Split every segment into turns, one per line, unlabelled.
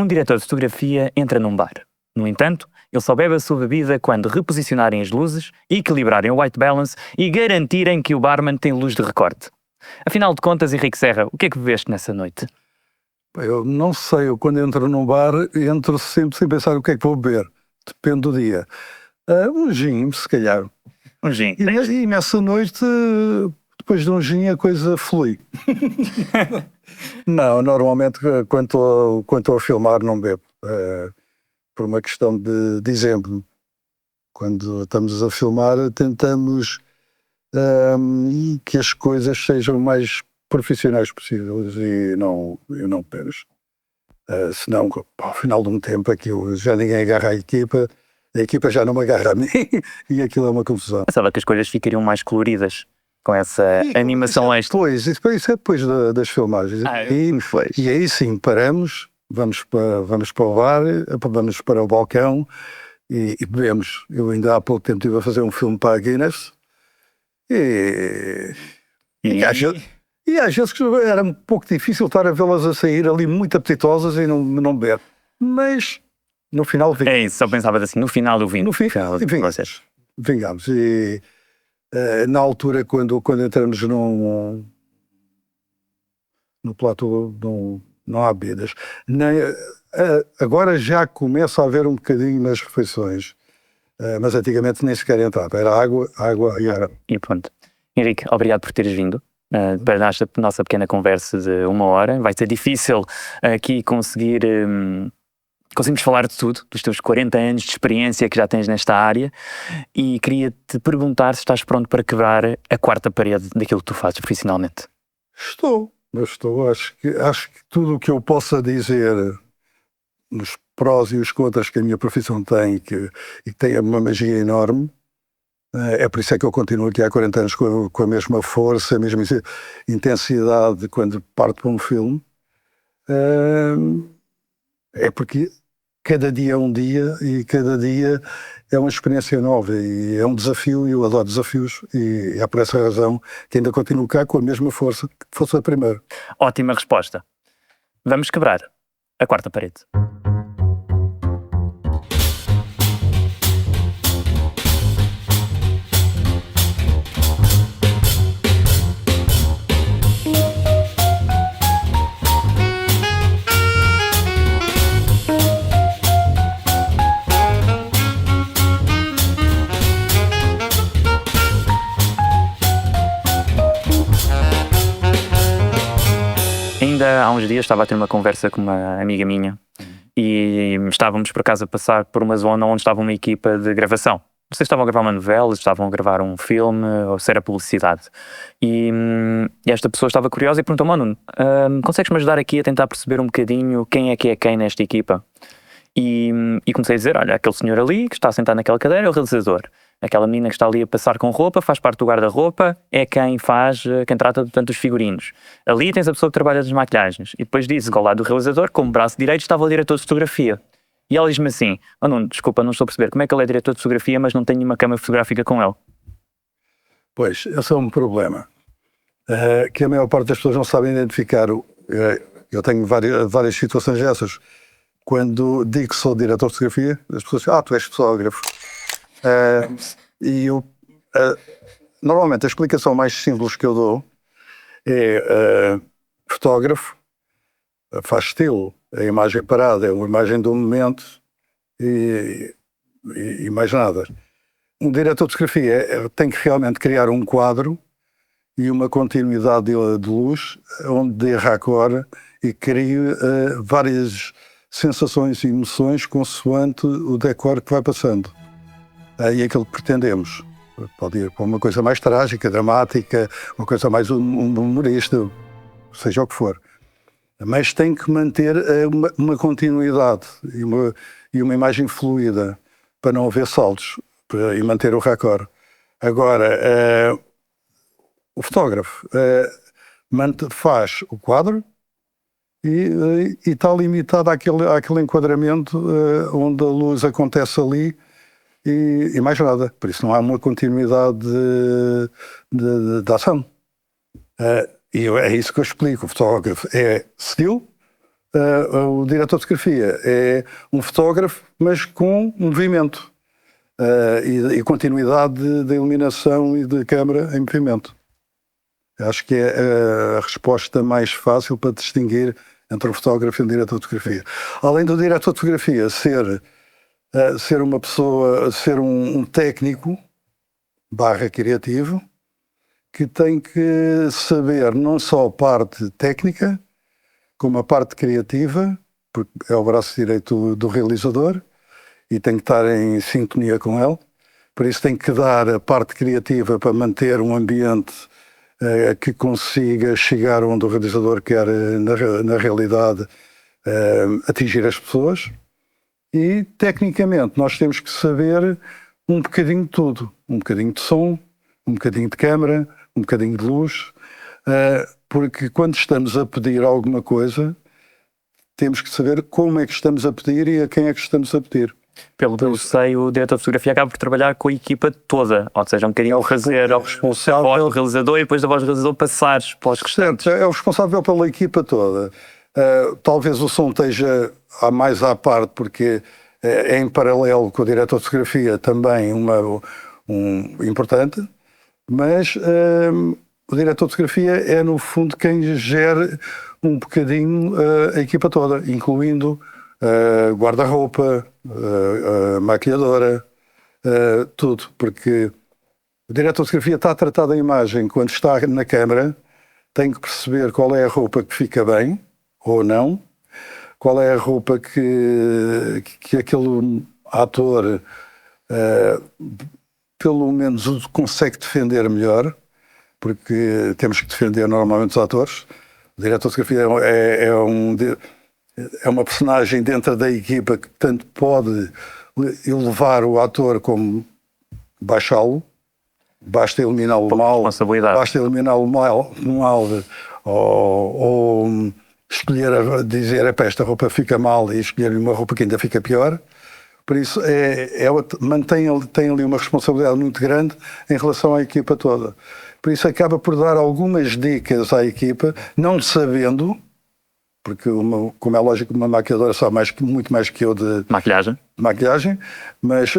Um diretor de fotografia entra num bar. No entanto, ele só bebe a sua bebida quando reposicionarem as luzes, equilibrarem o white balance e garantirem que o barman tem luz de recorte. Afinal de contas, Henrique Serra, o que é que bebeste nessa noite?
Eu não sei, eu quando entro num bar, entro sempre sem pensar o que é que vou beber. Depende do dia. Um gin, se calhar.
Um gin.
E nessa noite, depois de um gin, a coisa flui. Não, normalmente, quando estou a filmar, não bebo. Por uma questão de exemplo. Quando estamos a filmar, tentamos que as coisas sejam o mais profissionais possíveis e não apenas. Senão, ao final de um tempo, aquilo já ninguém agarra a equipa já não me agarra a mim e aquilo é uma confusão.
Pensava que as coisas ficariam mais coloridas com essa animação extra.
Pois, isso é depois das filmagens. E aí sim, paramos, vamos para o bar, vamos para o balcão e bebemos. Eu ainda há pouco tempo estive a fazer um filme para a Guinness e às vezes era um pouco difícil estar a vê-las a sair ali muito apetitosas e não beber. Mas no final vingamos.
É isso, só pensava assim, no final do vinho.
No final vingamos. E na altura, quando entramos no platô, não há bebidas. Agora já começa a haver um bocadinho nas refeições. Mas antigamente nem sequer entrava. Era água e água.
E pronto. Henrique, obrigado por teres vindo. Para esta nossa pequena conversa de 1 hora. Vai ser difícil aqui conseguimos falar de tudo, dos teus 40 anos de experiência que já tens nesta área, e queria-te perguntar se estás pronto para quebrar a quarta parede daquilo que tu fazes profissionalmente.
Estou. Acho que tudo o que eu possa dizer nos prós e os contras que a minha profissão tem e que tem uma magia enorme. É por isso é que eu continuo aqui há 40 anos com a mesma força, a mesma intensidade quando parto para um filme. É porque cada dia é um dia e cada dia é uma experiência nova e é um desafio e eu adoro desafios e é por essa razão que ainda continuo cá com a mesma força que fosse a primeira.
Ótima resposta. Vamos quebrar a quarta parede. Ainda há uns dias estava a ter uma conversa com uma amiga minha e estávamos por acaso a passar por uma zona onde estava uma equipa de gravação. Não sei se estavam a gravar uma novela, se estavam a gravar um filme ou se era publicidade. E esta pessoa estava curiosa e perguntou-me: Nuno, consegues-me ajudar aqui a tentar perceber um bocadinho quem é quem nesta equipa? E comecei a dizer: olha, aquele senhor ali que está sentado naquela cadeira é o realizador. Aquela menina que está ali a passar com roupa faz parte do guarda-roupa, é quem trata de tantos figurinos. Ali tens a pessoa que trabalha das maquilhagens. E depois disse que ao lado do realizador, como braço direito, estava o diretor de fotografia. E ela diz-me assim: Nuno, desculpa, não estou a perceber como é que ele é diretor de fotografia, mas não tem nenhuma câmara fotográfica com ele.
Pois, esse é um problema. Que a maior parte das pessoas não sabem identificar. Eu tenho várias situações dessas. Quando digo que sou diretor de fotografia, as pessoas dizem: tu és fotógrafo. E eu, normalmente a explicação mais simples que eu dou é fotógrafo, faz estilo, a imagem parada é uma imagem do momento e mais nada. Um diretor de fotografia tem que realmente criar um quadro e uma continuidade de luz onde dê raccord e crie várias sensações e emoções consoante o decor que vai passando. E aquilo que pretendemos. Pode ir para uma coisa mais trágica, dramática, uma coisa mais humorista, seja o que for. Mas tem que manter uma continuidade e uma imagem fluida para não haver saltos e manter o raccord. Agora, o fotógrafo faz o quadro e está limitado àquele enquadramento onde a luz acontece ali e mais nada. Por isso não há uma continuidade de ação. E é isso que eu explico. O fotógrafo é still, o diretor de fotografia é um fotógrafo, mas com movimento e continuidade de iluminação e de câmara em movimento. Acho que é a resposta mais fácil para distinguir entre o fotógrafo e o diretor de fotografia. Além do diretor de fotografia ser uma pessoa, ser um técnico / criativo, que tem que saber não só a parte técnica, como a parte criativa, porque é o braço direito do realizador e tem que estar em sintonia com ele. Por isso tem que dar a parte criativa para manter um ambiente que consiga chegar onde o realizador quer, na realidade, atingir as pessoas. E, tecnicamente, nós temos que saber um bocadinho de tudo. Um bocadinho de som, um bocadinho de câmara, um bocadinho de luz, porque quando estamos a pedir alguma coisa, temos que saber como é que estamos a pedir e a quem é que estamos a pedir.
Pelo que eu sei, o diretor de fotografia acaba por trabalhar com a equipa toda, ou seja, um bocadinho ao fazer ao responsável, ao realizador e depois da voz do realizador passar para os restantes.
É o responsável pela equipa toda. Talvez o som esteja mais à parte, porque é em paralelo com o diretor de fotografia também importante, mas o diretor de fotografia é, no fundo, quem gera um bocadinho a equipa toda, incluindo guarda-roupa, maquilhadora, tudo, porque o diretor de fotografia está a tratar da imagem quando está na câmara, tem que perceber qual é a roupa que fica bem ou não, qual é a roupa que aquele ator pelo menos consegue defender melhor, porque temos que defender normalmente os atores. O diretor de fotografia é uma personagem dentro da equipa que tanto pode elevar o ator como baixá-lo. Basta eliminá-lo mal, ou escolher, dizer, esta roupa fica mal, e escolher uma roupa que ainda fica pior. Por isso, tem ali uma responsabilidade muito grande em relação à equipa toda. Por isso, acaba por dar algumas dicas à equipa, não sabendo, porque, como é lógico, uma maquiadora sabe muito mais que eu de maquilhagem, mas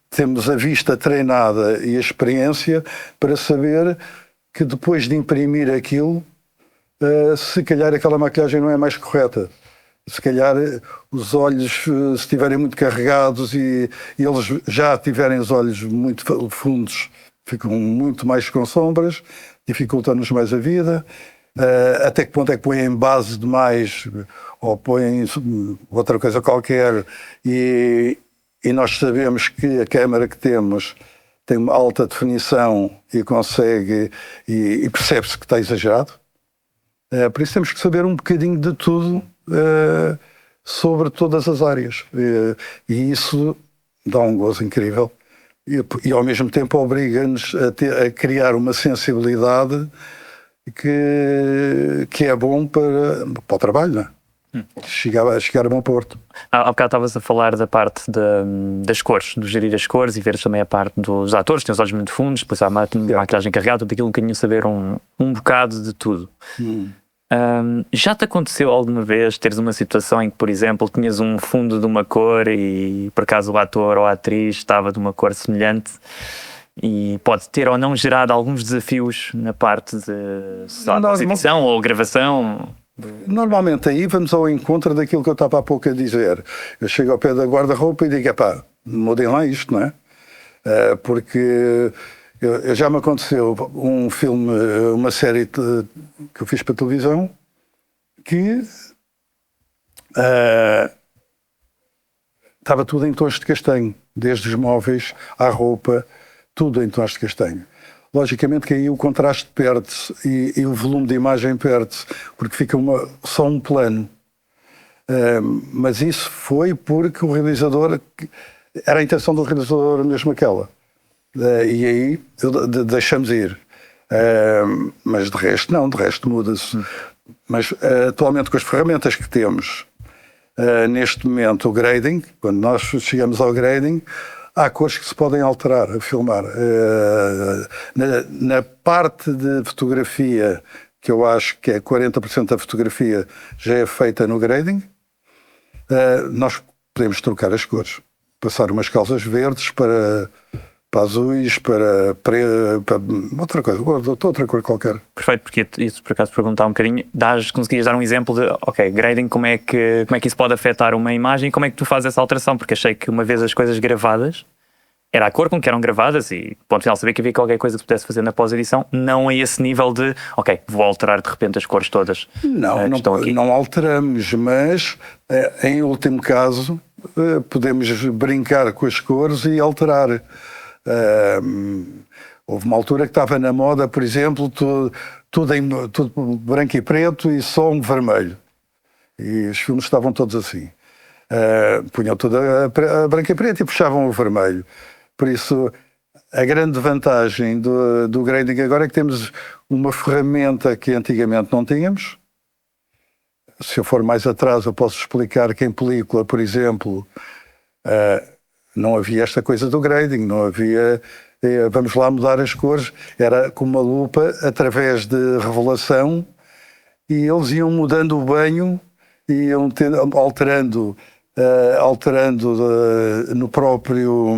temos a vista treinada e a experiência para saber que depois de imprimir aquilo, se calhar aquela maquilhagem não é mais correta. Se calhar os olhos, se estiverem muito carregados e eles já tiverem os olhos muito fundos, ficam muito mais com sombras, dificultam-nos mais a vida. Até que ponto é que põem base demais ou põem outra coisa qualquer e nós sabemos que a câmara que temos tem uma alta definição e consegue e percebe-se que está exagerado. Por isso temos que saber um bocadinho de tudo sobre todas as áreas e isso dá um gozo incrível e ao mesmo tempo obriga-nos a criar uma sensibilidade que é bom para o trabalho, não é? Chegar a bom porto.
Há bocado estavas a falar da parte das cores, de gerir as cores e ver também a parte dos atores, tem os olhos muito fundos, depois há a maquilhagem carregada, tudo aquilo, um bocadinho saber um bocado de tudo. Já te aconteceu alguma vez teres uma situação em que, por exemplo, tinhas um fundo de uma cor e por acaso o ator ou a atriz estava de uma cor semelhante e pode ter ou não gerado alguns desafios na parte de edição ou gravação?
Normalmente aí vamos ao encontro daquilo que eu estava há pouco a dizer. Eu chego ao pé da guarda-roupa e digo, mudem lá isto, não é? Porque já me aconteceu um filme, uma série que eu fiz para a televisão, que estava tudo em tons de castanho, desde os móveis à roupa, tudo em tons de castanho. Logicamente que aí o contraste perde-se e o volume de imagem perde-se, porque fica só um plano. Mas isso foi porque o realizador, era a intenção do realizador mesmo aquela. E aí deixamos ir. Mas de resto não, de resto muda-se. Mas atualmente com as ferramentas que temos, neste momento o grading, quando nós chegamos ao grading, há cores que se podem alterar a filmar. Na parte de fotografia que eu acho que é 40% da fotografia já é feita no grading, nós podemos trocar as cores. Passar umas calças verdes para azuis, para outra coisa, outra cor qualquer.
Perfeito, porque isso por acaso perguntar um bocadinho, conseguias dar um exemplo de, ok, grading, como é que isso pode afetar uma imagem e como é que tu fazes essa alteração? Porque achei que uma vez as coisas gravadas, era a cor com que eram gravadas e, ponto final, sabia que havia qualquer coisa que pudesse fazer na pós-edição, não a esse nível de, ok, vou alterar de repente as cores todas.
Não alteramos, mas em último caso podemos brincar com as cores e alterar. Houve uma altura que estava na moda, por exemplo, tudo branco e preto e só um vermelho. E os filmes estavam todos assim. Punham tudo a branco e preto e puxavam o vermelho. Por isso, a grande vantagem do grading agora é que temos uma ferramenta que antigamente não tínhamos. Se eu for mais atrás, eu posso explicar que em película, por exemplo, não havia esta coisa do grading, não havia, vamos lá mudar as cores, era com uma lupa através de revelação e eles iam mudando o banho e iam alterando no próprio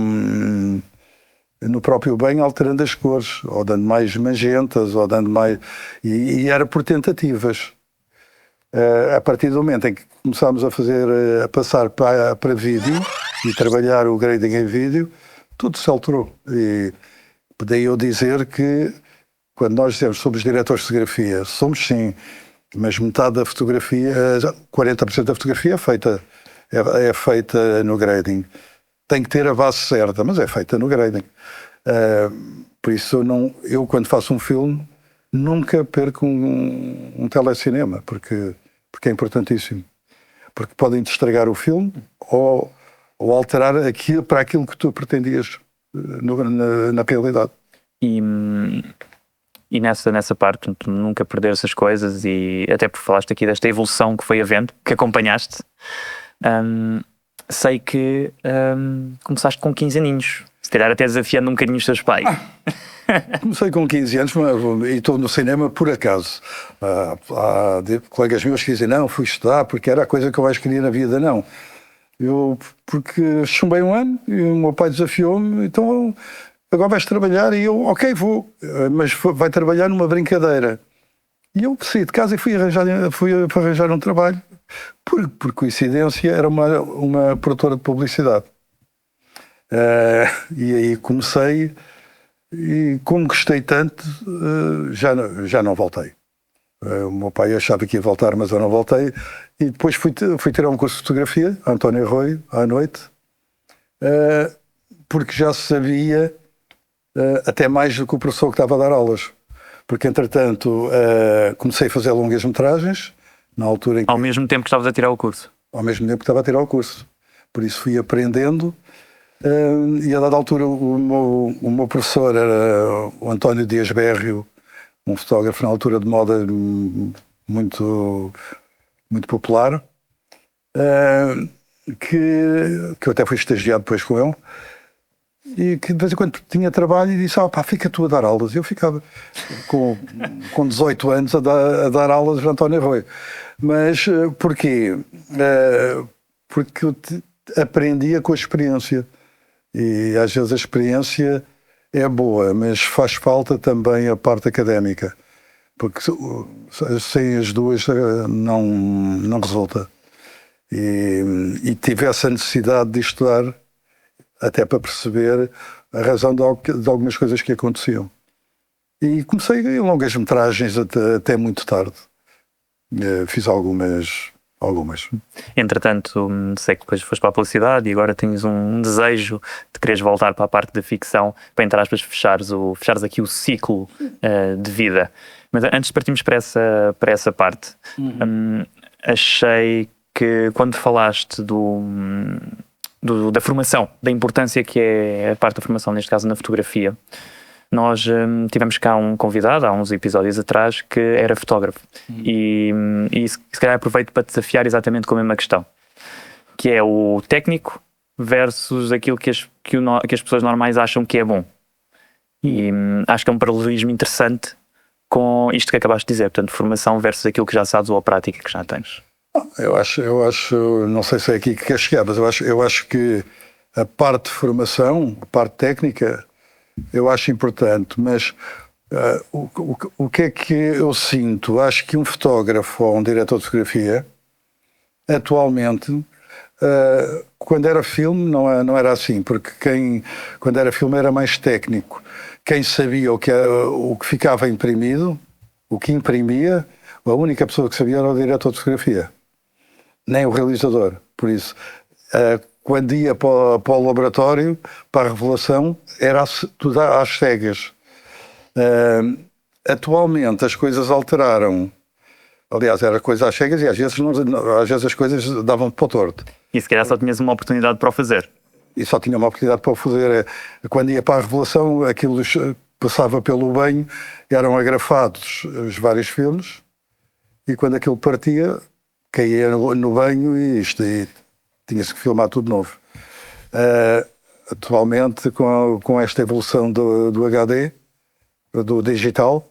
banho, alterando as cores, ou dando mais magentas, ou dando mais... E era por tentativas. A partir do momento em que começámos a passar para vídeo e trabalhar o grading em vídeo, tudo se alterou. E daí eu dizer que, quando nós dizemos que somos diretores de fotografia, somos sim, mas metade da fotografia, 40% da fotografia é feita no grading. Tem que ter a base certa, mas é feita no grading. Por isso eu quando faço um filme nunca perco um telecinema, porque é importantíssimo. Porque podem estragar o filme ou alterar para aquilo que tu pretendias na realidade.
E nessa parte, tu nunca perder essas coisas, e até porque falaste aqui desta evolução que foi havendo, que acompanhaste. Sei que começaste com 15 aninhos, se calhar até desafiando um bocadinho os teus pais.
Comecei com 15 anos e estou no cinema por acaso. Há colegas meus que dizem, não, fui estudar porque era a coisa que eu mais queria na vida. Não, porque chumbei um ano e o meu pai desafiou-me, então agora vais trabalhar, e eu, ok, vou, mas vai trabalhar numa brincadeira. E eu saí de casa e fui arranjar um trabalho. Por coincidência, era uma produtora de publicidade. E aí comecei, e como gostei tanto, já não voltei. O meu pai achava que ia voltar, mas eu não voltei. E depois fui tirar um curso de fotografia, António Arroio, à noite, porque já sabia até mais do que o professor que estava a dar aulas. Porque, entretanto, comecei a fazer longas-metragens, na altura em que...
Ao mesmo tempo que estavas a tirar o curso?
Ao mesmo tempo que estava a tirar o curso. Por isso fui aprendendo, e a dada altura o meu professor era o António Dias Bérrio, um fotógrafo na altura de moda muito, muito popular, que eu até fui estagiado depois com ele, e que de vez em quando tinha trabalho e disse, fica tu a dar aulas. E eu ficava com 18 anos a dar aulas de António Arroio. Mas porquê? Porque eu aprendia com a experiência. E às vezes a experiência é boa, mas faz falta também a parte académica. Porque sem as duas não resulta. E tive essa necessidade de estudar até para perceber a razão de algumas coisas que aconteciam. E comecei em longas-metragens até muito tarde. Fiz algumas.
Entretanto, sei que depois foste para a publicidade e agora tens um desejo de quereres voltar para a parte da ficção, para, entre aspas, fechares aqui o ciclo de vida. Mas antes de partirmos para essa parte, achei que quando falaste da formação, da importância que é a parte da formação, neste caso na fotografia, nós tivemos cá um convidado há uns episódios atrás que era fotógrafo e se calhar aproveito para desafiar exatamente com a mesma questão, que é o técnico versus aquilo que as pessoas normais acham que é bom. E acho que é um paralelismo interessante com isto que acabaste de dizer, portanto, formação versus aquilo que já sabes ou a prática que já tens?
Eu acho, não sei se é aqui que quer chegar, mas eu acho que a parte de formação, a parte técnica, eu acho importante, mas o que é que eu sinto? Acho que um fotógrafo ou um diretor de fotografia, atualmente, quando era filme não era assim, porque quando era filme era mais técnico. Quem sabia o que ficava imprimido, o que imprimia, a única pessoa que sabia era o diretor de fotografia, nem o realizador. Por isso, quando ia para o laboratório, para a revelação, era tudo às cegas. Atualmente as coisas alteraram. Aliás, era coisa às cegas e às vezes as coisas davam para o torto.
E se calhar só tinhas uma oportunidade para o fazer.
E só tinha uma oportunidade para o fazer. Quando ia para a revelação, aquilo passava pelo banho, eram agrafados os vários filmes, e quando aquilo partia, caía no banho e tinha-se que filmar tudo de novo. Atualmente, com esta evolução do HD, do digital,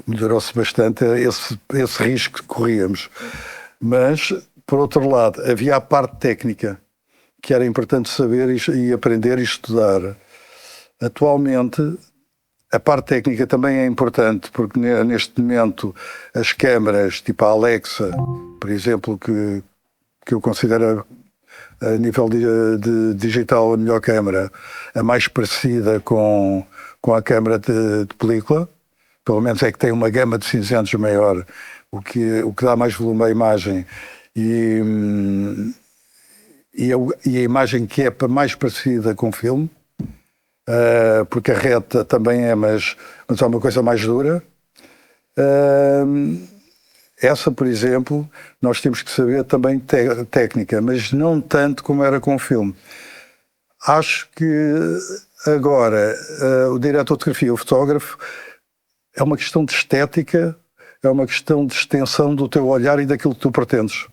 melhorou-se bastante esse risco que corríamos. Mas, por outro lado, havia a parte técnica, que era importante saber e aprender e estudar. Atualmente, a parte técnica também é importante, porque neste momento as câmaras, tipo a Alexa, por exemplo, que eu considero a nível de digital a melhor câmara, a mais parecida com a câmara de película, pelo menos é que tem uma gama de cinzentos maior, o que dá mais volume à imagem, e a imagem que é mais parecida com o filme, porque a reta também é, mas é uma coisa mais dura. Essa, por exemplo, nós temos que saber também técnica, mas não tanto como era com o filme. Acho que agora o diretor de fotografia, o fotógrafo, é uma questão de estética, é uma questão de extensão do teu olhar e daquilo que tu pretendes.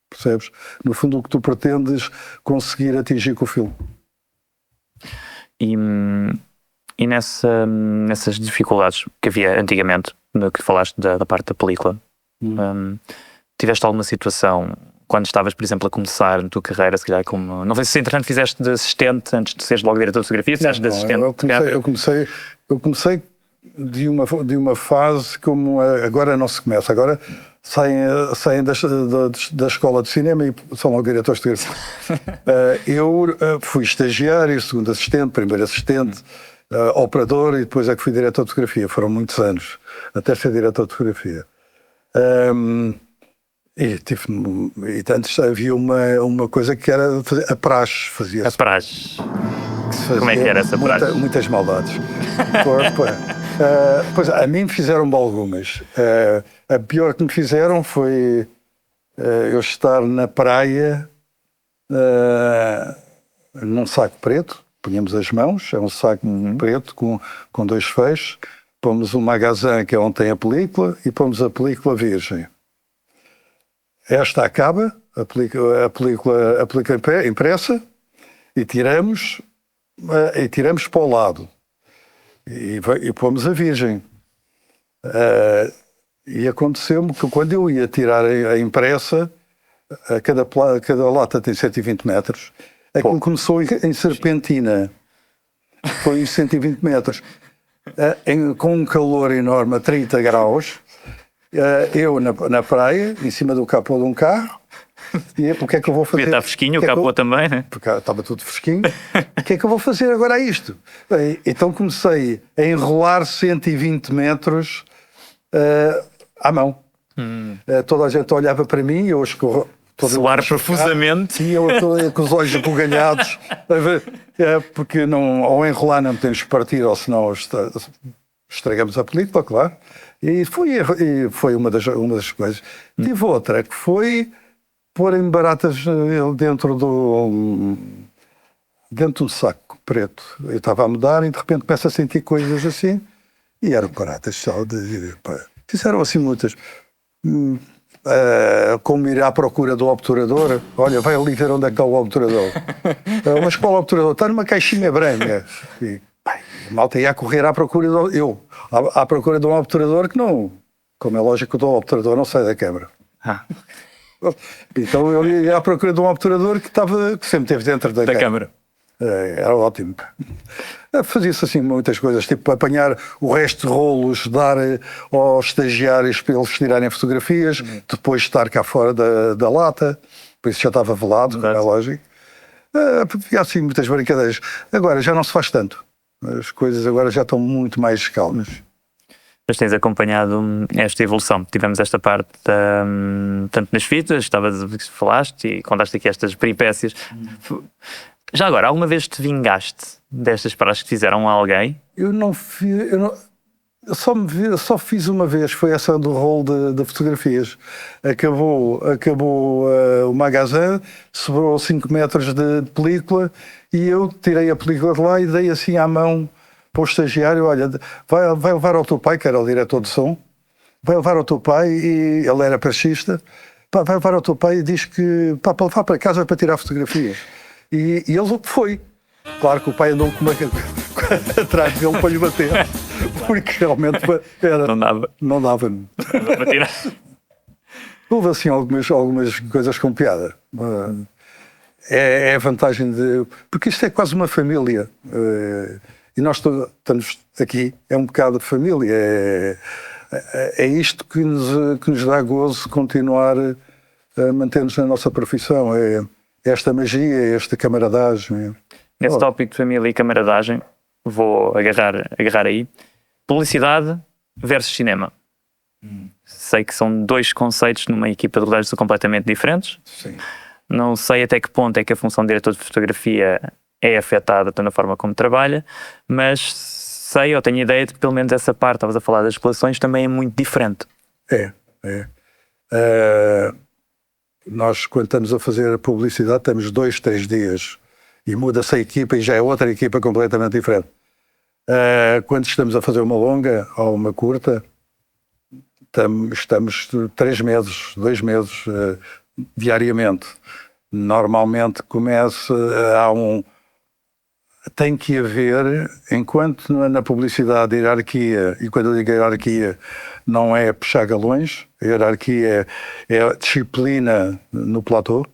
Percebes? No fundo, o que tu pretendes conseguir atingir com o filme.
E nessas dificuldades que havia antigamente, no que falaste da parte da película, tiveste alguma situação quando estavas, por exemplo, a começar na tua carreira, se calhar como... Não sei se entretanto fizeste de assistente antes de seres logo diretor de fotografia, fizeste de assistente.
Eu comecei de uma fase como agora não se começa. Agora saem da escola de cinema e são logo diretores de fotografia. Eu fui estagiário, segundo assistente, primeiro assistente, operador, e depois é que fui diretor de fotografia. Foram muitos anos até ser diretor de fotografia. E antes havia uma coisa que era a praxe.
A praxe. Como é que era essa praxe?
Muitas maldades. Pois, a mim fizeram-me algumas. A pior que me fizeram foi eu estar na praia num saco preto, punhamos as mãos, é um saco preto com dois fechos, pomos um magazine que é onde tem a película e pomos a película virgem. Esta acaba, a película impressa, e tiramos para o lado. E pomos a virgem. E aconteceu-me que quando eu ia tirar a impressa, cada lata tem 120 metros, aquilo começou em serpentina. Foi em 120 metros. Com um calor enorme, a 30 graus, eu na praia, em cima do capô de um carro, e o que é que eu vou fazer?
Está fresquinho, o capô também, né?
Porque estava tudo fresquinho. O que é que eu vou fazer agora a isto? Então comecei a enrolar 120 metros à mão. Toda a gente olhava para mim, eu escorro.
Suar profusamente.
E eu com os olhos abugalhados, porque ao enrolar não temos que partir, ou senão estragamos a película, claro. E foi uma das coisas. Tive outra, que foi porem baratas dentro de um saco preto. Eu estava a mudar e de repente começo a sentir coisas assim, e eram baratas só. Fizeram assim muitas. Como ir à procura do obturador. Olha, vai ali ver onde é que está o obturador. Mas qual obturador? Está numa caixinha branca. E malta ia a correr à procura à procura de um obturador que não, como é lógico, o obturador não sai da câmara. Então eu ia à procura de um obturador que sempre esteve dentro da câmara. Era ótimo. Fazia-se assim muitas coisas, tipo apanhar o resto de rolos, dar aos estagiários para eles tirarem fotografias, depois estar cá fora da lata, por isso já estava velado, como é lógico. Havia assim muitas brincadeiras. Agora já não se faz tanto. As coisas agora já estão muito mais calmas.
Mas tens acompanhado esta evolução. Tivemos esta parte, tanto nas fitas, falaste e contaste aqui estas peripécias. Já agora, alguma vez te vingaste destas paradas que fizeram a alguém?
Eu só fiz uma vez, foi essa do rolo de fotografias. Acabou o magazine, sobrou 5 metros de película e eu tirei a película de lá e dei assim à mão para o estagiário: olha, vai levar ao teu pai, que era o diretor de som, vai levar ao teu pai, e ele era perchista, vai levar ao teu pai e diz que para levar para casa para tirar fotografias. E ele foi. Claro que o pai andou com uma atrás dele para lhe bater, porque realmente era, não dava. Houve assim algumas coisas com piada. É a vantagem porque isto é quase uma família. E nós estamos aqui, é um bocado de família. É isto que nos dá gozo continuar a manter-nos na nossa profissão. É esta magia, esta camaradagem.
Nesse tópico de família e camaradagem, vou agarrar aí. Publicidade versus cinema. Sei que são dois conceitos numa equipa de rodagens completamente diferentes.
Sim.
Não sei até que ponto é que a função de diretor de fotografia é afetada na forma como trabalha, mas sei ou tenho ideia de que pelo menos essa parte, estavas a falar das relações, também é muito diferente.
Nós, quando estamos a fazer a publicidade, temos 2, 3 dias e muda-se a equipa e já é outra equipa completamente diferente. Quando estamos a fazer uma longa ou uma curta, estamos 3 meses, 2 meses diariamente. Normalmente tem que haver, enquanto na publicidade a hierarquia, e quando eu digo hierarquia não é puxar galões, a hierarquia é a disciplina no platô,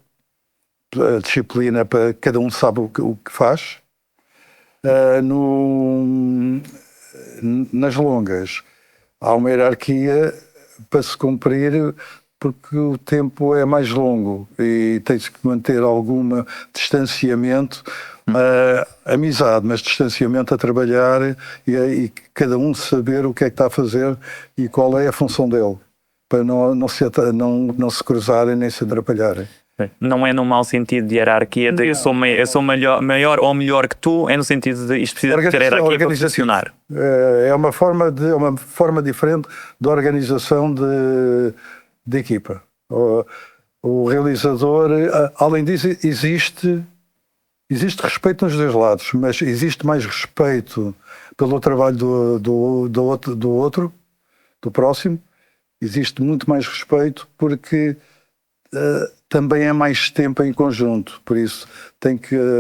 a disciplina para cada um sabe o que faz. Nas longas há uma hierarquia para se cumprir, porque o tempo é mais longo e tem-se que manter algum distanciamento, amizade, mas distanciamento a trabalhar e cada um saber o que é que está a fazer e qual é a função dele, para não se cruzarem nem se atrapalharem.
Não é num mau sentido de hierarquia, de eu sou maior ou melhor que tu, é no sentido de isto precisa ter hierarquia para funcionar.
É uma forma diferente de organização de equipa. O realizador, além disso, existe respeito nos dois lados, mas existe mais respeito pelo trabalho do outro, do próximo. Existe muito mais respeito porque também é mais tempo em conjunto, por isso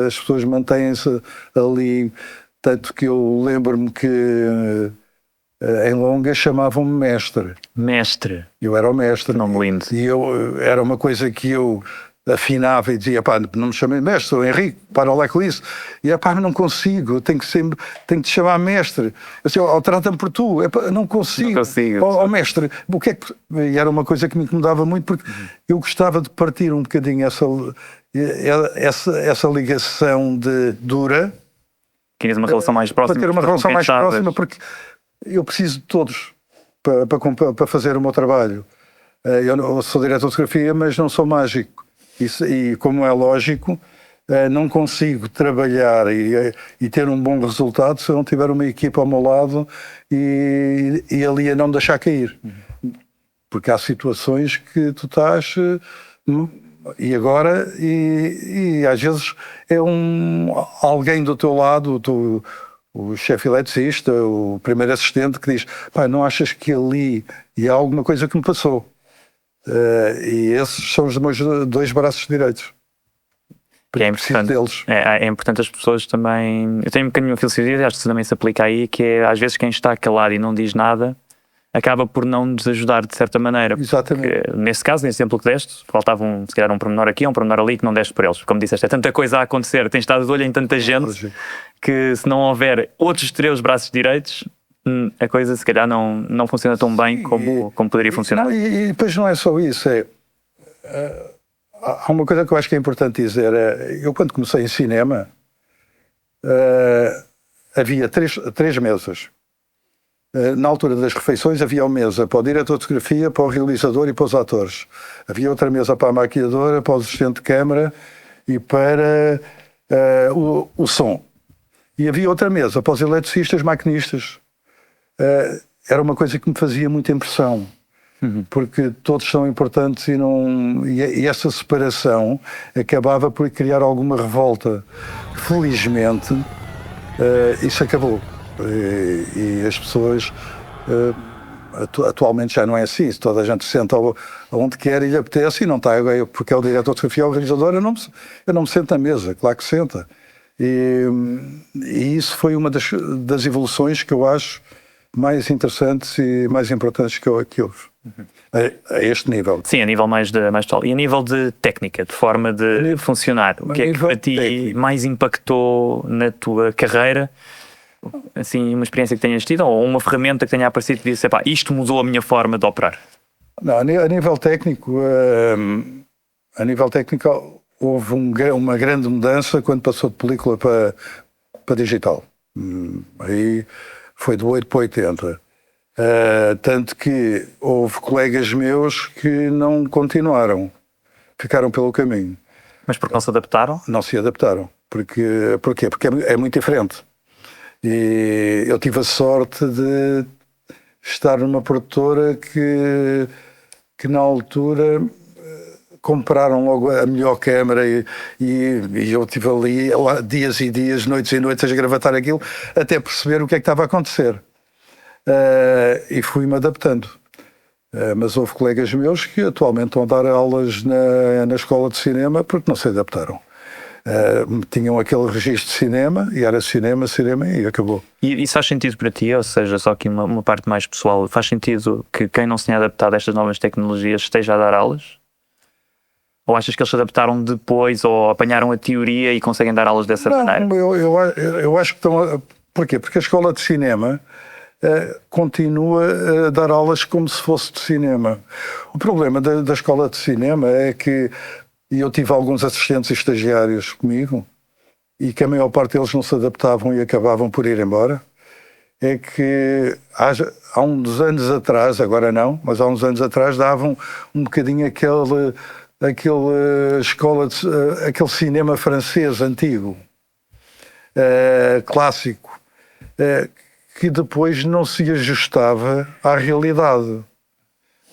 as pessoas mantêm-se ali. Tanto que eu lembro-me que em longa chamavam-me mestre.
Mestre.
Eu era o mestre.
Nome lindo.
E era uma coisa que eu afinava e dizia: pá, não me chamei mestre, sou Henrique, para lá com isso. E pá, não consigo, tenho que te chamar mestre. Eu disse: trata-me por tu. Não consigo. Mestre, o que é que... E era uma coisa que me incomodava muito, porque eu gostava de partir um bocadinho essa ligação dura.
Querias uma relação mais próxima?
Para ter uma relação mais próxima, porque eu preciso de todos para fazer o meu trabalho. Eu sou diretor de fotografia, mas não sou mágico. E como é lógico, não consigo trabalhar e ter um bom resultado se eu não tiver uma equipa ao meu lado e ali a não deixar cair. Porque há situações que tu estás... E agora, e às vezes é alguém do teu lado, o chefe eletricista, o primeiro assistente, que diz: pá, não achas que ali há alguma coisa que me passou? E esses são os meus 2 braços direitos.
Que é
preciso
importante,
deles.
é importante as pessoas também. Eu tenho um bocadinho uma filosofia, acho que isso também se aplica aí, que é às vezes quem está calado e não diz nada acaba por não nos ajudar de certa maneira.
Exatamente.
Porque, nesse caso, nesse exemplo que deste, faltava se calhar um pormenor aqui, um pormenor ali que não deste por eles. Como disseste, é tanta coisa a acontecer, tens estado de olho em tanta gente que se não houver outros 3 braços direitos, a coisa se calhar não funciona tão bem como poderia funcionar.
Não, e depois não é só isso, há uma coisa que eu acho que é importante dizer. Eu quando comecei em cinema havia três mesas. Na altura das refeições havia uma mesa para o diretor de fotografia, para o realizador e para os atores. Havia outra mesa para a maquiadora, para o assistente de câmara e para o som. E havia outra mesa para os eletricistas, maquinistas. Era uma coisa que me fazia muita impressão, porque todos são importantes e essa separação acabava por criar alguma revolta. Felizmente, isso acabou. E as pessoas atualmente já não é assim. Toda a gente se senta onde quer e lhe apetece e não está, porque é o diretor de fotografia ou o realizador, eu não me sento na mesa, claro que senta. E isso foi uma das evoluções que eu acho mais interessantes e mais importantes que houve. A este nível.
Sim, a nível mais total. E a nível de técnica, de forma de funcionar, o que é que para ti mais impactou na tua carreira? Assim, uma experiência que tenhas tido ou uma ferramenta que tenha aparecido e disse, isto mudou a minha forma de operar?
Não, a nível técnico, houve uma grande mudança quando passou de película para digital. Aí foi do 8 para 80. Tanto que houve colegas meus que não continuaram, ficaram pelo caminho.
Mas porque não se adaptaram?
Não se adaptaram. Porquê? Porque é muito diferente. E eu tive a sorte de estar numa produtora que na altura compraram logo a melhor câmara e eu estive ali dias e dias, noites e noites a gravatar aquilo até perceber o que é que estava a acontecer. E fui-me adaptando. Mas houve colegas meus que atualmente estão a dar aulas na escola de cinema porque não se adaptaram. Tinham aquele registro de cinema e era cinema e acabou.
E isso faz sentido para ti? Ou seja, só aqui uma parte mais pessoal, faz sentido que quem não se tenha adaptado a estas novas tecnologias esteja a dar aulas? Ou achas que eles se adaptaram depois ou apanharam a teoria e conseguem dar aulas dessa maneira?
Eu acho que estão. Porquê? Porque a escola de cinema continua a dar aulas como se fosse de cinema. O problema da escola de cinema é que eu tive alguns assistentes e estagiários comigo e que a maior parte deles não se adaptavam e acabavam por ir embora. É que há uns anos atrás, agora não, mas há uns anos atrás davam um bocadinho aquele aquele cinema francês antigo, clássico, que depois não se ajustava à realidade.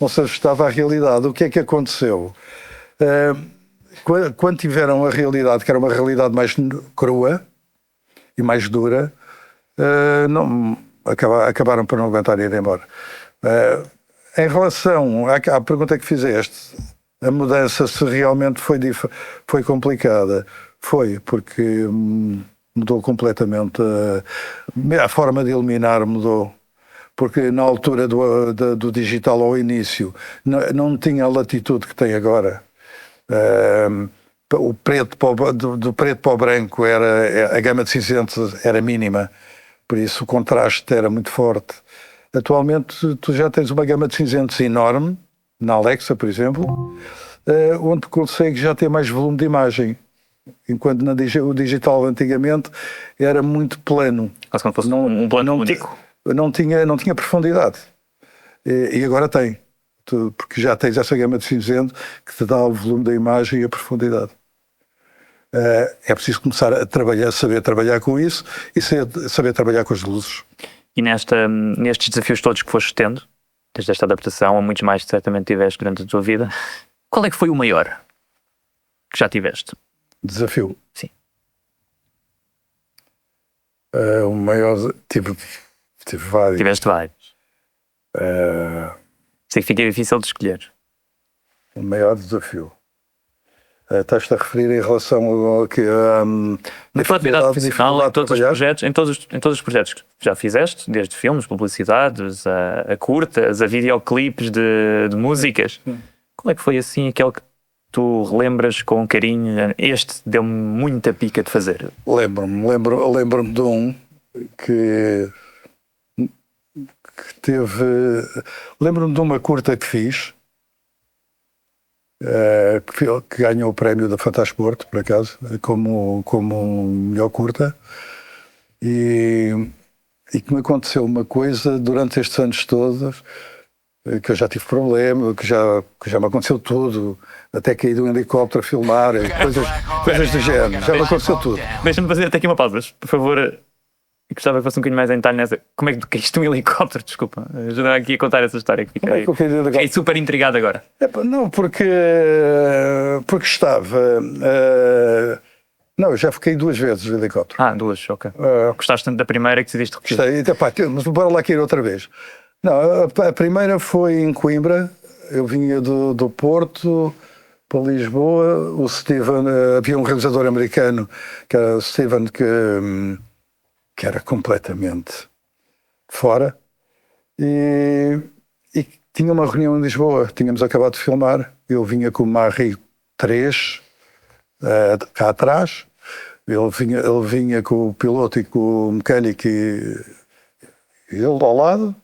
Não se ajustava à realidade. O que é que aconteceu? Quando tiveram a realidade, que era uma realidade mais crua e mais dura, acabaram por não aguentar ir embora. Em relação à pergunta que fizeste, a mudança se realmente foi complicada. Foi, porque mudou completamente. A forma de iluminar mudou. Porque na altura do digital ao início não tinha a latitude que tem agora. O preto do preto para o branco a gama de cinzentos era mínima, por isso o contraste era muito forte. Atualmente tu já tens uma gama de cinzentos enorme, na Alexa, por exemplo, onde consegues já ter mais volume de imagem, enquanto o digital antigamente era muito plano.
Quase como fosse um plano único.
Não tinha profundidade. E agora tem. Porque já tens essa gama de cinzento que te dá o volume da imagem e a profundidade. É preciso começar a saber trabalhar com isso e saber trabalhar com as luzes.
E nestes desafios todos que foste tendo, desde esta adaptação, a muitos mais que certamente tiveste durante a tua vida, qual é que foi o maior que já tiveste?
Desafio?
Sim.
O maior... Tive vários.
Tiveste vários. Sei que fica difícil de escolher.
O maior desafio. Estás-te a referir em relação ao que
Na tua atividade profissional, em todos os projetos que já fizeste, desde filmes, publicidades, a curtas, a videoclipes de músicas, qual é que foi assim aquele que tu relembras com carinho? Este deu-me muita pica de fazer.
Lembro-me de um que teve... Lembro-me de uma curta que fiz, que ganhou o prémio da Fantasporto, por acaso, como melhor curta, e que me aconteceu uma coisa durante estes anos todos, que eu já tive problema, que já me aconteceu tudo, até caí de um helicóptero a filmar, coisas do género, já me aconteceu tudo.
Deixa-me fazer até aqui uma pausa, por favor. Gostava que fosse um bocadinho mais em detalhe nessa. Como é que tu caíste um helicóptero? Desculpa, ajuda aqui a contar essa história que fiquei super intrigado agora.
Não, porque estava... Não, eu já fiquei 2 vezes no helicóptero.
2, ok. Gostaste tanto da primeira que decidiste repetir?
Gostei, mas bora lá cair outra vez. Não, a primeira foi em Coimbra. Eu vinha do Porto para Lisboa. O Steven, havia um realizador americano, que era o Steven, que era completamente fora, e tinha uma reunião em Lisboa, tínhamos acabado de filmar, eu vinha com o Marie 3 cá atrás, ele vinha com o piloto e com o mecânico e ele ao lado,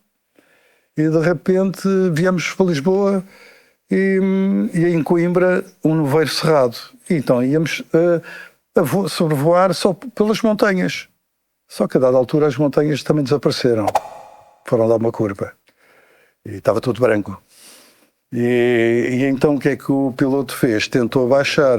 e de repente viemos para Lisboa e em Coimbra um nevoeiro cerrado, e então íamos a sobrevoar só pelas montanhas. Só que a dada altura as montanhas também desapareceram. Foram dar uma curva. E estava tudo branco. E então o que é que o piloto fez? Tentou baixar.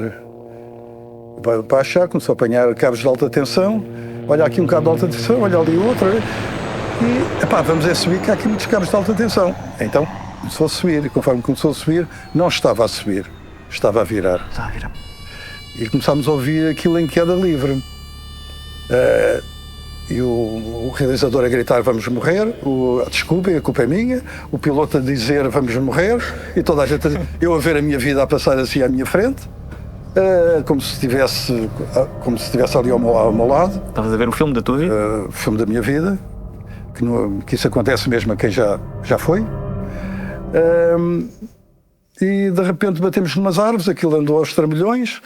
Começou a apanhar cabos de alta tensão. Olha aqui um cabo de alta tensão, olha ali outro. E vamos subir, que há aqui muitos cabos de alta tensão. Então começou a subir. E conforme começou a subir, não estava a subir. Estava a virar. E começámos a ouvir aquilo em queda livre. E o realizador a gritar vamos morrer, desculpem, a culpa é minha, o piloto a dizer vamos morrer, e toda a gente eu a ver a minha vida a passar assim à minha frente, como se estivesse ali ao meu lado.
Estavas a ver o filme da tua vida?
O filme da minha vida, que isso acontece mesmo a quem já foi. E de repente batemos numas árvores, aquilo andou aos trambolhões,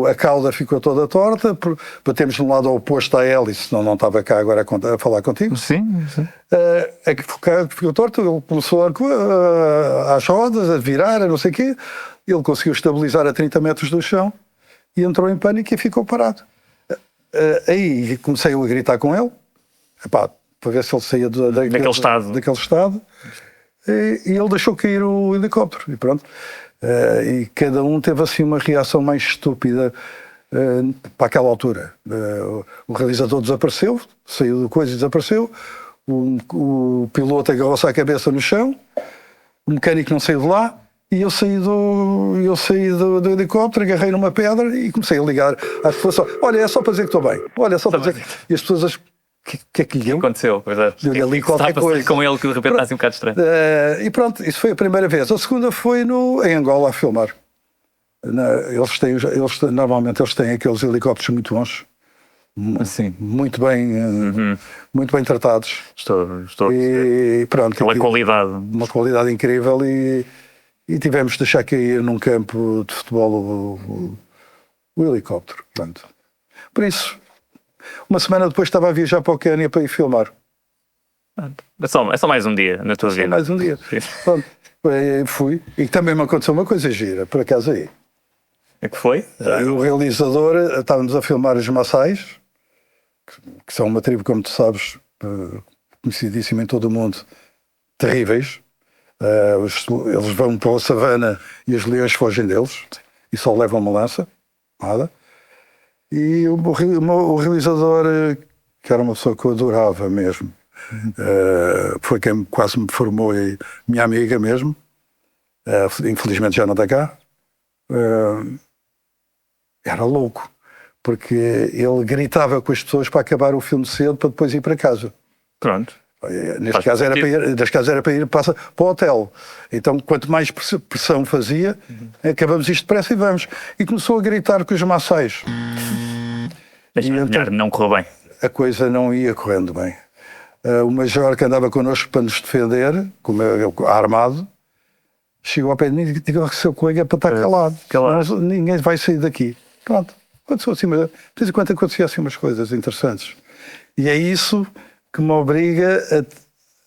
a cauda ficou toda torta, batemos de um lado oposto à hélice, senão não estava cá agora a falar contigo.
Sim.
Ficou torta, ele começou às rodas, a virar, não sei o quê, ele conseguiu estabilizar a 30 metros do chão e entrou em pânico e ficou parado. Aí comecei a gritar com ele, para ver se ele saía daquele estado. E ele deixou cair o helicóptero e pronto. E cada um teve assim uma reação mais estúpida para aquela altura. O realizador desapareceu, saiu de coisa e desapareceu. O piloto agarrou-se à cabeça no chão. O mecânico não saiu de lá. E eu saí do helicóptero, agarrei numa pedra e comecei a ligar às pessoas. Olha, é só para dizer que estou bem. Olha, é só para dizer que... E as pessoas... que é que lhe deu?
Aconteceu, pois é.
Deu-lhe ali qualquer coisa.
Com ele que de repente está assim um bocado estranho.
E pronto, isso foi a primeira vez. A segunda foi em Angola a filmar. Normalmente eles têm aqueles helicópteros muito bons.
Assim.
Muito bem tratados.
Estou
e pronto.
Aquela qualidade.
Uma qualidade incrível e tivemos de deixar cair num campo de futebol o helicóptero. Portanto, por isso... Uma semana depois estava a viajar para o Quênia para ir filmar.
É só mais um dia na tua vida.
Mais um dia. Pronto, fui. E também me aconteceu uma coisa gira, por acaso aí.
É que foi?
O realizador, estávamos a filmar os Maçais, que são uma tribo, como tu sabes, conhecidíssima em todo o mundo, terríveis. Eles vão para a savana e os leões fogem deles e só levam uma lança, nada. E o realizador, que era uma pessoa que eu adorava mesmo, foi quem quase me formou e minha amiga mesmo, infelizmente já não está cá, era louco, porque ele gritava com as pessoas para acabar o filme cedo para depois ir para casa.
Pronto.
Neste caso era para ir para o hotel. Então, quanto mais pressão fazia, acabamos isto depressa e vamos. E começou a gritar com os maçais.
Deixa-me adivinhar, não correu bem.
A coisa não ia correndo bem. O major que andava connosco para nos defender, como armado, chegou ao pé de mim e disse que seu colega é para estar calado. Ninguém vai sair daqui. Pronto. Aconteceu assim, de vez em quando acontecia assim umas coisas interessantes. E é isso que me obriga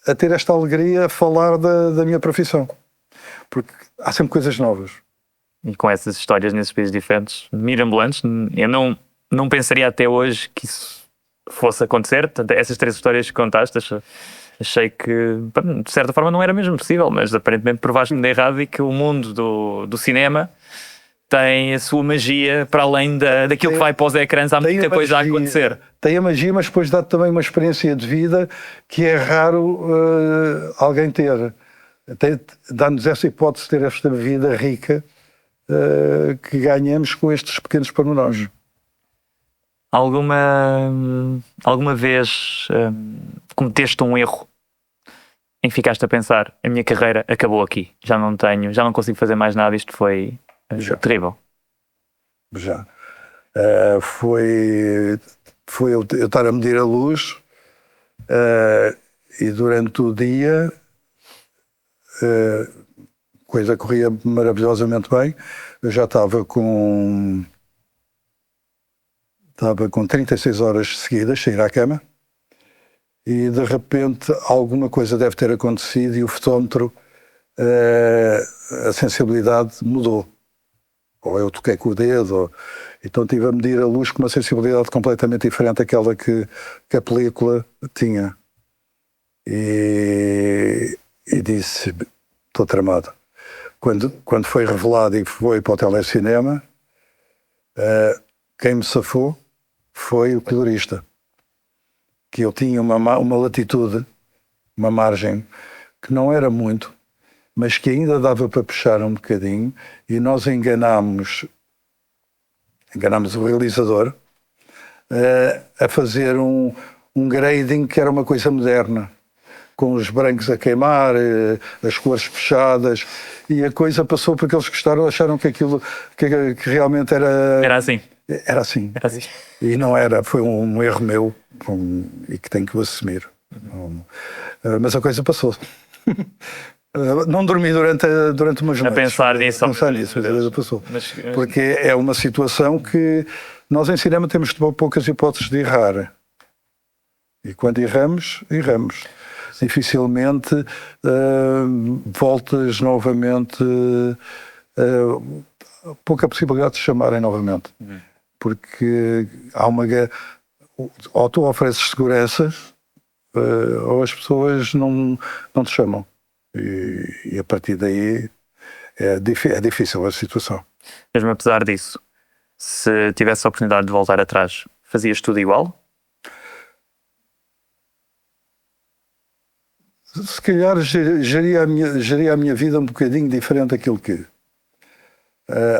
a ter esta alegria a falar da minha profissão. Porque há sempre coisas novas.
E com essas histórias nesses países diferentes, mirabolantes, eu não pensaria até hoje que isso fosse acontecer. Portanto, essas 3 histórias que contaste, achei que, de certa forma, não era mesmo possível, mas aparentemente provaste-me de errado e que o mundo do cinema tem a sua magia para além daquilo que vai para os ecrãs. Há muita coisa a acontecer.
Tem a magia, mas depois dá também uma experiência de vida que é raro alguém ter. Dá-nos essa hipótese de ter esta vida rica que ganhamos com estes pequenos pormenores.
Alguma vez cometeste um erro em que ficaste a pensar, a minha carreira acabou aqui, já não consigo fazer mais nada, isto foi terrível?
Já. Foi eu estar a medir a luz e durante o dia coisa corria maravilhosamente bem. Eu já estava com 36 horas seguidas sem ir à cama e de repente alguma coisa deve ter acontecido e o fotómetro, a sensibilidade mudou. Ou eu toquei com o dedo, então estive a medir a luz com uma sensibilidade completamente diferente daquela que a película tinha. E disse, estou tramado. Quando foi revelado e foi para o telecinema, quem me safou foi o colorista. Que eu tinha uma latitude, uma margem, que não era muito, mas que ainda dava para puxar um bocadinho, e nós enganámos o realizador a fazer um grading que era uma coisa moderna, com os brancos a queimar, as cores fechadas, e a coisa passou porque eles gostaram, acharam que aquilo que realmente era...
Era assim.
Era assim. E não era, foi um erro meu e que tenho que o assumir. Mas a coisa passou. Não dormi durante umas noites.
A pensar nisso.
A coisa passou. Porque é uma situação que nós em cinema temos poucas hipóteses de errar. E quando erramos. Dificilmente voltas novamente, pouca possibilidade de chamarem novamente. Porque há ou tu ofereces segurança ou as pessoas não te chamam. E a partir daí é difícil a situação.
Mesmo apesar disso, se tivesse a oportunidade de voltar atrás, fazias tudo igual?
Se calhar geria a minha vida um bocadinho diferente daquilo que...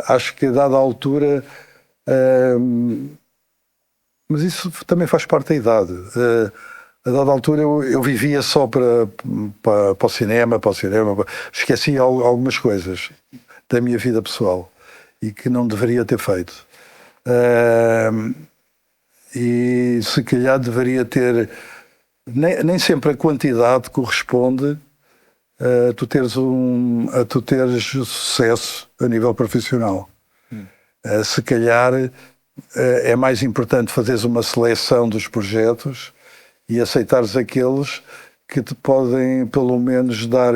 acho que a dada altura... mas isso também faz parte da idade. A dada altura eu vivia só para o cinema, esqueci algumas coisas da minha vida pessoal e que não deveria ter feito. E se calhar deveria ter... Nem sempre a quantidade corresponde a tu teres sucesso a nível profissional. Se calhar é mais importante fazeres uma seleção dos projetos e aceitares aqueles que te podem pelo menos dar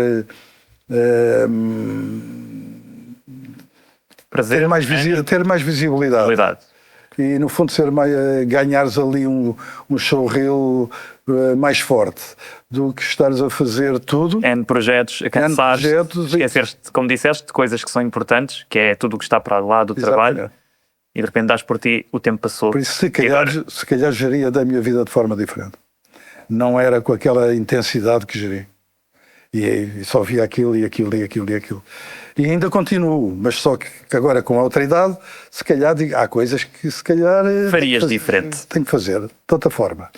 prazer,
ter mais visibilidade. E no fundo ganhares ali um showreel mais forte do que estares a fazer tudo.
N projetos, a cansar, esquecer-te, como disseste, de coisas que são importantes, que é tudo o que está para lá do trabalho, e de repente dás por ti, o tempo passou.
Por isso, se calhar geria da minha vida de forma diferente. Não era com aquela intensidade que geri. E só via aquilo. E ainda continuo, mas só que agora com a outra idade, se calhar há coisas que se calhar...
Farias diferente.
Tenho que fazer, de outra forma.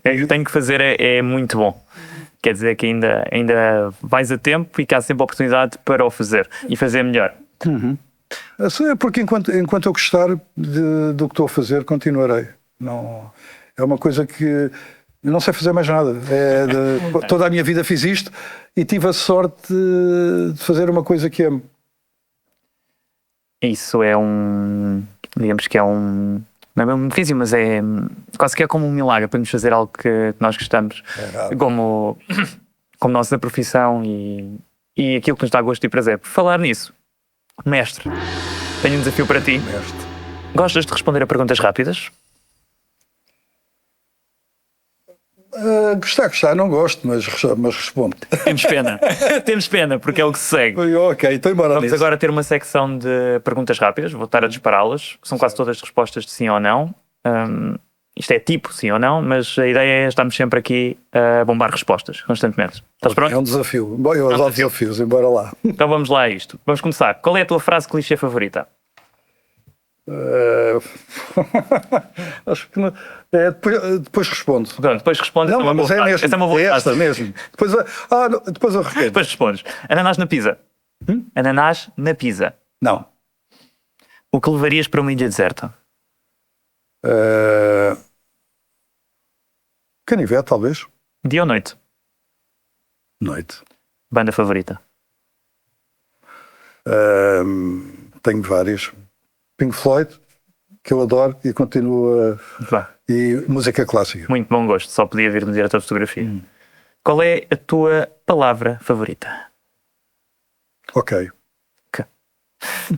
Eu tenho que fazer, é muito bom. Quer dizer que ainda vais a tempo e que há sempre oportunidade para o fazer e fazer melhor.
Assim, é porque enquanto eu gostar do que estou a fazer, continuarei. Não, é uma coisa que eu não sei fazer mais nada. Toda a minha vida fiz isto e tive a sorte de fazer uma coisa que amo.
Isso digamos que não é mesmo difícil, mas é quase que é como um milagre para nos fazer algo que nós gostamos, como nossa profissão e aquilo que nos dá gosto e prazer. Por falar nisso, mestre, tenho um desafio para ti.
Mestre.
Gostas de responder a perguntas rápidas?
Gostar, não gosto, mas respondo.
Temos pena, porque é o que se segue.
Ok, então embora
Vamos
nisso.
agora ter uma secção de perguntas rápidas, vou estar a dispará-las, são quase todas respostas de sim ou não. Isto é tipo sim ou não, mas a ideia é estarmos sempre aqui a bombar respostas constantemente. Estás pronto?
É um desafio. Bom, eu adoro desafios, embora lá.
Então vamos lá a isto. Vamos começar. Qual é a tua frase clichê favorita?
Acho que não. Depois respondo.
Pronto, depois respondes.
Não, mas é mesmo.
Essa é uma boa
É
frase.
esta mesmo. Depois eu repito.
Depois respondes. Ananás na pizza. Ananás na pizza.
Não.
O que levarias para uma ilha deserta?
Canivete, talvez.
Dia ou noite?
Noite.
Banda favorita?
Tenho várias. Pink Floyd, que eu adoro e continuo
Vá.
e música clássica.
Muito bom gosto. Só podia vir no diretor de fotografia. Qual é a tua palavra favorita?
Ok.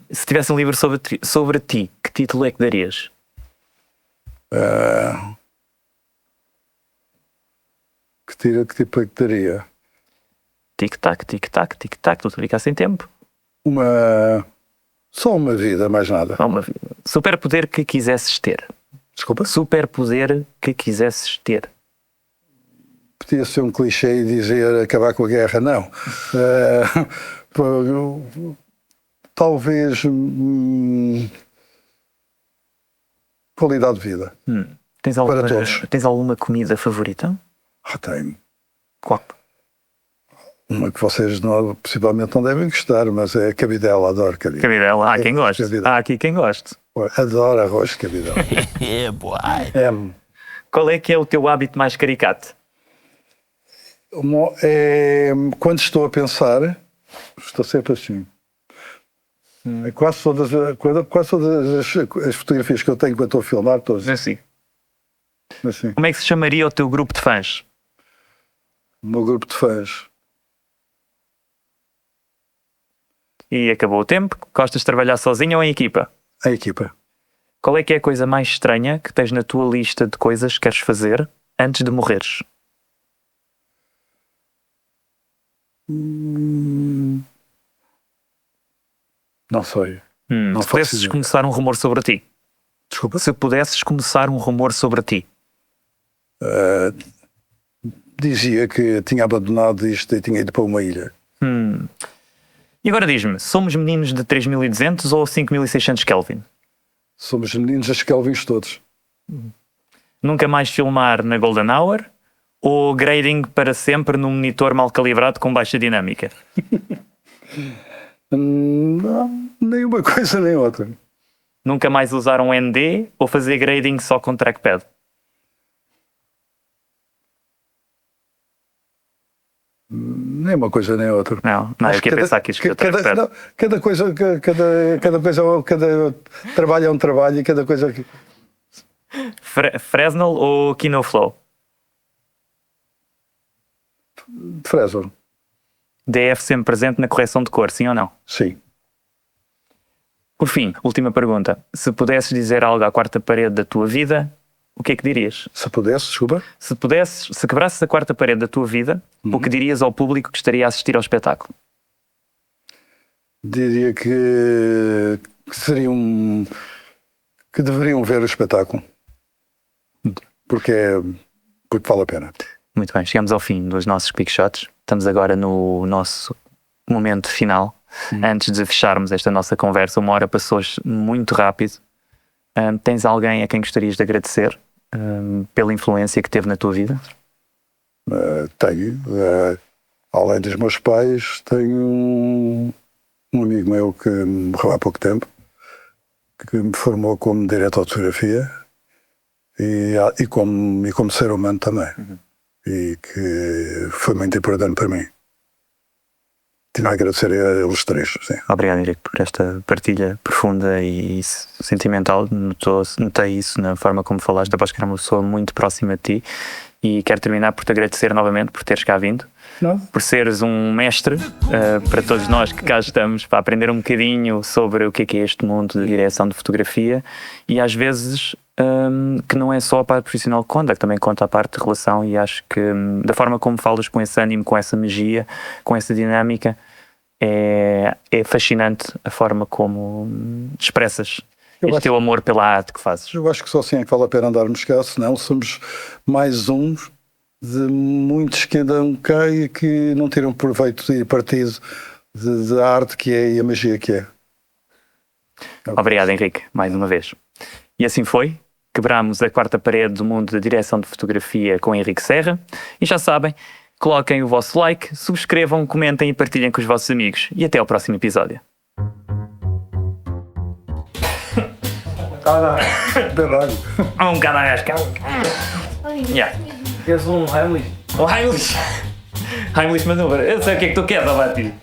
Se tivesse um livro sobre ti, que título é que darias?
Que tipo é que daria?
Tic-tac, tic-tac, tic-tac. Estou a ficar sem tempo.
Só uma vida, mais nada.
Uma vida. Superpoder que quisesses ter.
Desculpa?
Superpoder que quisesses ter.
Podia ser um clichê e dizer acabar com a guerra. Não. Talvez qualidade de vida.
Para
todos.
Tens alguma comida favorita?
Tenho.
Qual?
Uma que vocês possivelmente não devem gostar, mas é cabidela, adoro cabidela.
Cabidela. Há quem goste.
Cabidela.
Há aqui quem goste.
Adoro arroz de cabidela.
Qual é que é o teu hábito mais caricato?
Quando estou a pensar, estou sempre assim. Quase todas as fotografias que eu tenho quando estou a filmar, estou
Assim.
assim.
Como é que se chamaria o teu grupo de fãs?
O meu grupo de fãs.
E acabou o tempo. Gostas de trabalhar sozinho ou em equipa?
A equipa.
Qual é que é a coisa mais estranha que tens na tua lista de coisas que queres fazer antes de morreres?
Não sei.
Se
faço
pudesses
ideia.
começar um rumor sobre ti.
Desculpa?
Se pudesses começar um rumor sobre ti.
Dizia que tinha abandonado isto e tinha ido para uma ilha.
E agora diz-me, somos meninos de 3200 ou 5600 Kelvin?
Somos meninos das Kelvins todos.
Nunca mais filmar na Golden Hour ou grading para sempre num monitor mal calibrado com baixa dinâmica?
Não, nem uma coisa nem outra.
Nunca mais usar um ND ou fazer grading só com trackpad?
Nem uma coisa nem outra.
Não, eu queria pensar que isto é trackpad.
Cada trabalho é um trabalho e cada coisa.
Fresnel ou Kinoflow?
Fresnel.
DF sempre presente na correção de cor, sim ou não?
Sim.
Por fim, última pergunta. Se pudesses dizer algo à quarta parede da tua vida, o que é que dirias?
Se pudesse, desculpa.
Se quebrasses a quarta parede da tua vida, o que dirias ao público que estaria a assistir ao espetáculo?
Diria que que deveriam ver o espetáculo. Porque vale a pena.
Muito bem, chegamos ao fim dos nossos quick shots. Estamos agora no nosso momento final. Antes de fecharmos esta nossa conversa, 1 hora passou muito rápido. Tens alguém a quem gostarias de agradecer pela influência que teve na tua vida?
Tenho. Além dos meus pais, tenho um amigo meu que morreu há pouco tempo, que me formou como diretor de fotografia e como ser humano também. E que foi muito importante para mim. Tenho a agradecer a eles três. Sim.
Obrigado, Henrique, por esta partilha profunda e sentimental. Notei isso na forma como falaste, após que era uma pessoa muito próxima de ti. E quero terminar por te agradecer novamente por teres cá vindo, por seres um mestre para todos nós que cá estamos, para aprender um bocadinho sobre o que é este mundo de direção de fotografia e às vezes que não é só a parte profissional que conta, que também conta a parte de relação, e acho que da forma como falas com esse ânimo, com essa magia, com essa dinâmica, é fascinante a forma como expressas este teu amor pela arte que fazes.
Eu acho que só assim é que vale a pena andarmos cá, senão somos mais uns de muitos que andam cá e que não tiram proveito e partido da arte que é e a magia que é.
Obrigado, Henrique, mais uma vez. E assim foi. Quebramos a quarta parede do mundo da direção de fotografia com Henrique Serra. E já sabem, coloquem o vosso like, subscrevam, comentem e partilhem com os vossos amigos. E até ao próximo episódio. Um bocado a rascar.
Queres um Heimlich?
O Heimlich. Heimlich maneuver. Eu sei o que é que tu queres, Abati.